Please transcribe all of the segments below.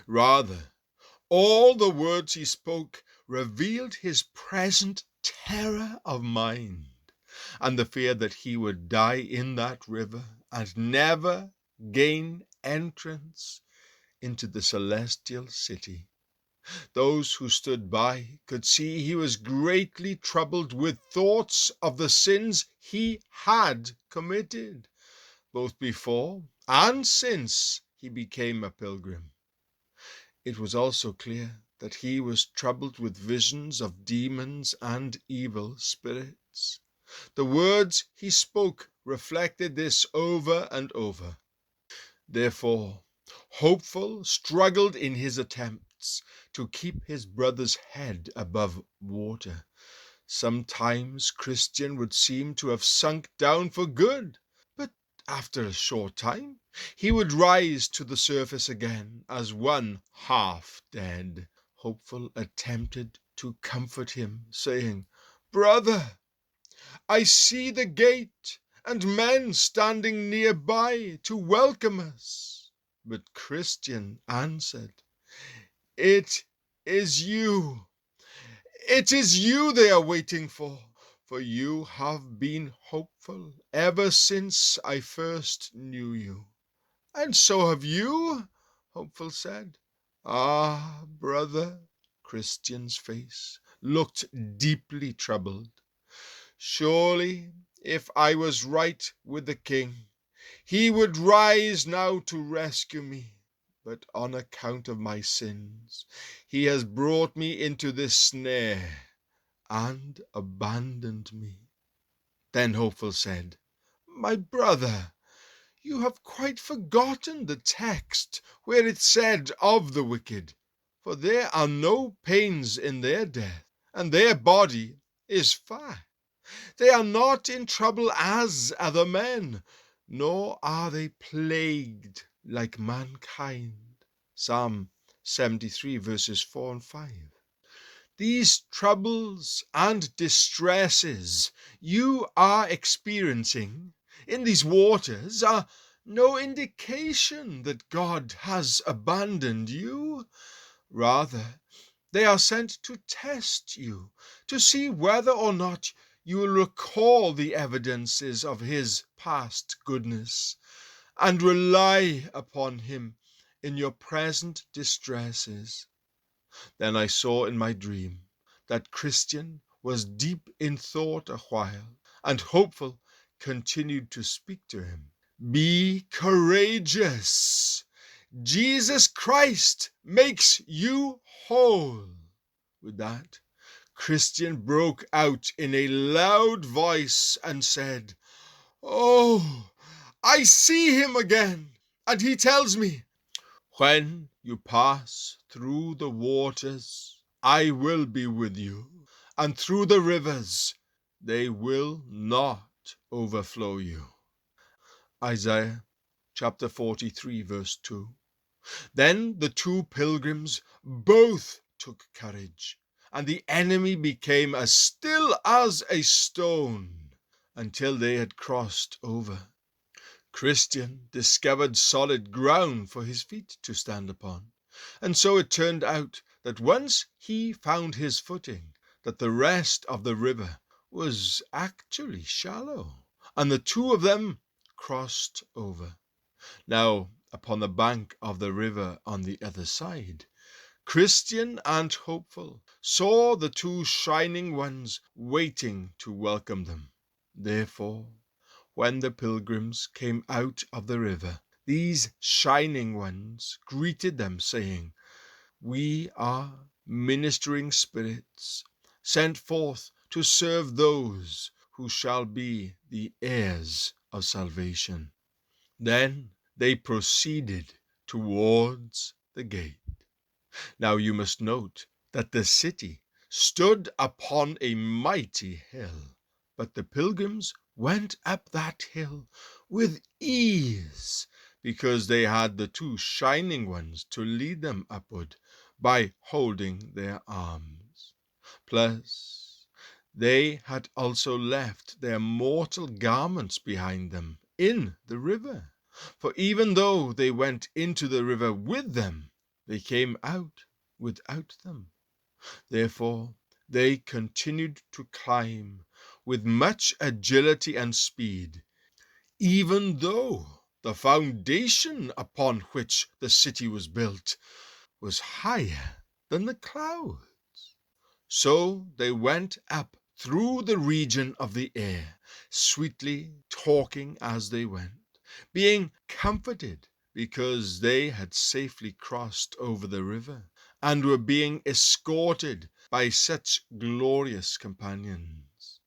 Rather, all the words he spoke revealed his present terror of mind and the fear that he would die in that river and never gain entrance into the celestial city. Those who stood by could see he was greatly troubled with thoughts of the sins he had committed, both before and since he became a pilgrim. It was also clear that he was troubled with visions of demons and evil spirits. The words he spoke reflected this over and over. Therefore, Hopeful struggled in his attempts to keep his brother's head above water. Sometimes Christian would seem to have sunk down for good, but after a short time he would rise to the surface again as one half dead. Hopeful attempted to comfort him, saying, "Brother, I see the gate and men standing nearby to welcome us." But Christian answered, "It is you. It is you they are waiting for you have been hopeful ever since I first knew you." "And so have you," Hopeful said. "Ah, brother," Christian's face looked deeply troubled. "Surely, if I was right with the king, he would rise now to rescue me. But on account of my sins, he has brought me into this snare and abandoned me." Then Hopeful said, "My brother, you have quite forgotten the text where it said of the wicked, 'For there are no pains in their death, and their body is fat. They are not in trouble as other men, nor are they plagued like mankind.'" Psalm 73, verses 4 and 5. These troubles and distresses you are experiencing in these waters are no indication that God has abandoned you. Rather, they are sent to test you, to see whether or not you will recall the evidences of his past goodness and rely upon him in your present distresses. Then I saw in my dream that Christian was deep in thought a while, and Hopeful continued to speak to him. "Be courageous. Jesus Christ makes you whole." With that, Christian broke out in a loud voice and said, "Oh, I see him again, and he tells me, 'When you pass through the waters, I will be with you, and through the rivers, they will not overflow you.'" Isaiah chapter 43, verse 2. Then the two pilgrims both took courage, and the enemy became as still as a stone until they had crossed over. Christian discovered solid ground for his feet to stand upon, and so it turned out that once he found his footing, that the rest of the river was actually shallow, and the two of them crossed over. Now, upon the bank of the river on the other side, Christian and Hopeful saw the two shining ones waiting to welcome them. Therefore, when the pilgrims came out of the river, these shining ones greeted them, saying, "We are ministering spirits, sent forth to serve those who shall be the heirs of salvation." Then they proceeded towards the gate. Now you must note that the city stood upon a mighty hill, but the pilgrims went up that hill with ease because they had the two shining ones to lead them upward by holding their arms. Plus, they had also left their mortal garments behind them in the river. For even though they went into the river with them, They came out without them. Therefore, they continued to climb with much agility and speed, even though the foundation upon which the city was built was higher than the clouds. So they went up through the region of the air, sweetly talking as they went, being comforted because they had safely crossed over the river and were being escorted by such glorious companions.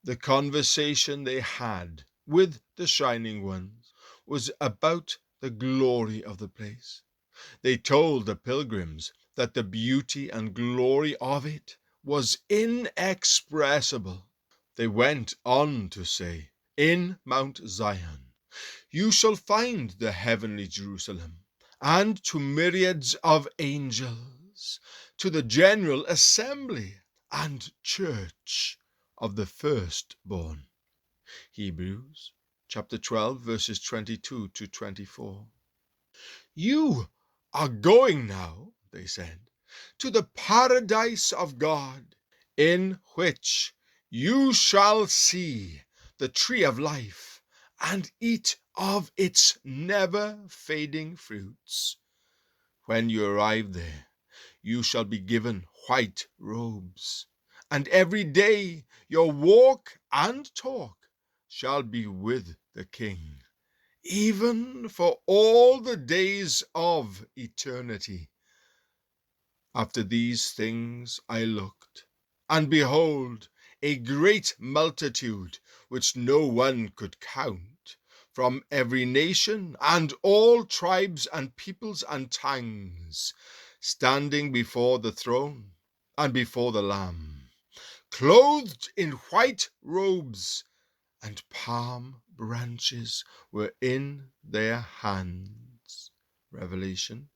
The conversation they had with the Shining Ones was about the glory of the place. They told the pilgrims that the beauty and glory of it was inexpressible. They went on to say, "In Mount Zion you shall find the heavenly Jerusalem, and to myriads of angels, to the general assembly and church of the firstborn." Hebrews chapter 12, verses 22 to 24. "You are going now," they said, "to the paradise of God, in which you shall see the tree of life and eat of its never-fading fruits. When you arrive there, you shall be given white robes, and every day your walk and talk shall be with the King, even for all the days of eternity." After these things I looked, and behold, a great multitude, which no one could count, from every nation and all tribes and peoples and tongues, standing before the throne and before the Lamb, clothed in white robes, and palm branches were in their hands. Revelation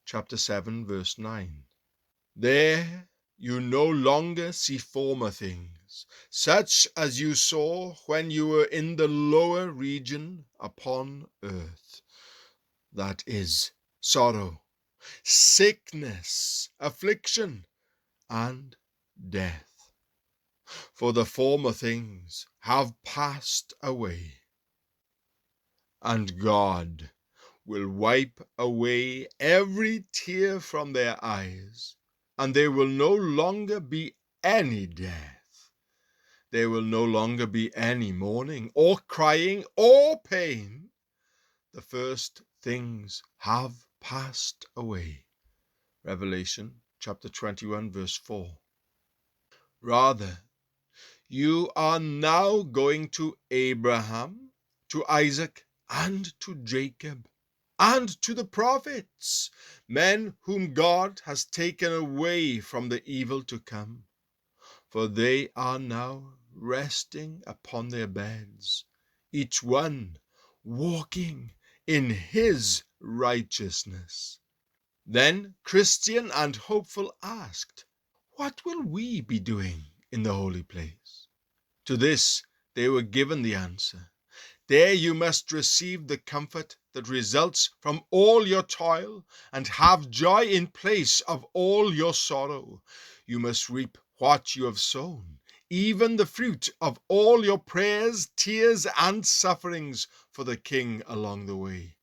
chapter 7, verse 9. There you no longer see former things, such as you saw when you were in the lower region upon earth. That is, sorrow, sickness, affliction, and death. For the former things have passed away, and God will wipe away every tear from their eyes, and there will no longer be any death. There will no longer be any mourning, or crying, or pain. The first things have passed away. Revelation chapter 21, verse 4. Rather, you are now going to Abraham, to Isaac, and to Jacob, and to the prophets, men whom God has taken away from the evil to come, for they are now resting upon their beds, each one walking in his righteousness. Then Christian and Hopeful asked, "What will we be doing in the holy place?" To this they were given the answer, "There you must receive the comfort that results from all your toil and have joy in place of all your sorrow. You must reap what you have sown, even the fruit of all your prayers, tears, and sufferings for the King along the way.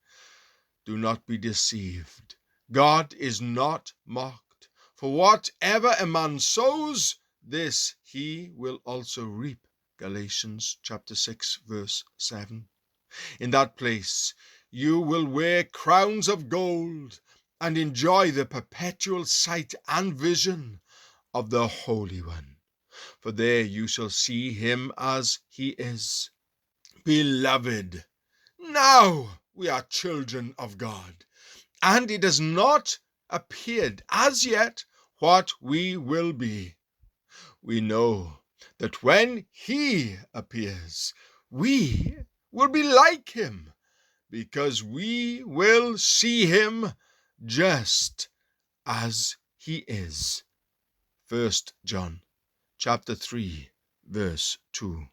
Do not be deceived. God is not mocked. For whatever a man sows, this he will also reap." Galatians chapter 6, verse 7. In that place you will wear crowns of gold and enjoy the perpetual sight and vision of the Holy One. For there you shall see him as he is. Beloved, now we are children of God, and it has not appeared as yet what we will be. We know that when he appears, we will be like him, because we will see him just as he is. 1 John chapter 3, verse 2.